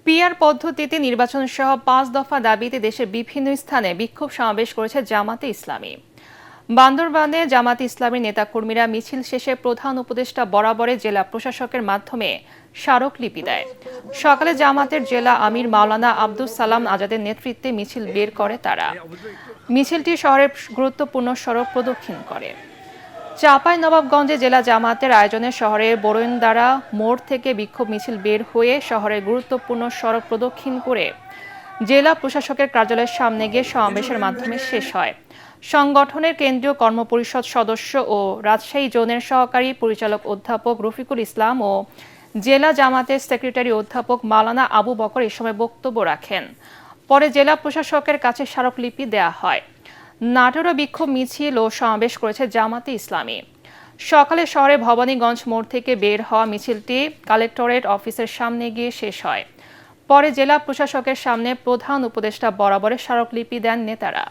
PR পদ্ধতিতে নির্বাচন সহ ৫ দফা দাবিতে দেশের বিভিন্ন স্থানে বিক্ষোভ সমাবেশ করেছে জামাতে ইসলামী। বান্দরবানে জামাতে ইসলামীর নেতাকর্মীরা মিছিল শেষে প্রধান উপদেষ্টা বরাবরে জেলা প্রশাসকের মাধ্যমে স্মারকলিপি দেয়। সকালে জামাতের জেলা আমির মাওলানা আব্দুস সালাম আজাদের নেতৃত্বে মিছিল বের করে তারা। মিছিলটি শহরের গুরুত্বপূর্ণ সড়ক প্রদক্ষিণ করে। চাঁপাইনবাবগঞ্জে জেলা জামাতের আয়োজনে শহরের বরৈন্দারা মোড় থেকে বিক্ষোভ মিছিল বের হয়ে শহরের গুরুত্বপূর্ণ সড়ক প্রদক্ষিণ করে জেলা প্রশাসকের কার্যালয়ের সামনে গিয়ে সমাবেশের মাধ্যমে শেষ হয়। সংগঠনের কেন্দ্রীয় কর্মপরিষদ সদস্য ও রাজশাহী জোনের সহকারী পরিচালক অধ্যাপক রফিকুল ইসলাম ও জেলা জামাতের সেক্রেটারি অধ্যাপক মাওলানা আবু বকর এ সময় বক্তব্য রাখেন। পরে জেলা প্রশাসকের কাছে স্মারকলিপি দেয়া হয়। নাটোরে বিক্ষোভ মিছিল ও সমাবেশ করেছে জামাতে ইসলামী। সকালে শহরে ভবানীগঞ্জ মোড় থেকে বের হওয়া মিছিলটি কালেক্টরেট অফিসের সামনে গিয়ে শেষ হয়। পরে জেলা প্রশাসকের সামনে প্রধান উপদেষ্টা বরাবরের স্মারকলিপি দেন নেতারা।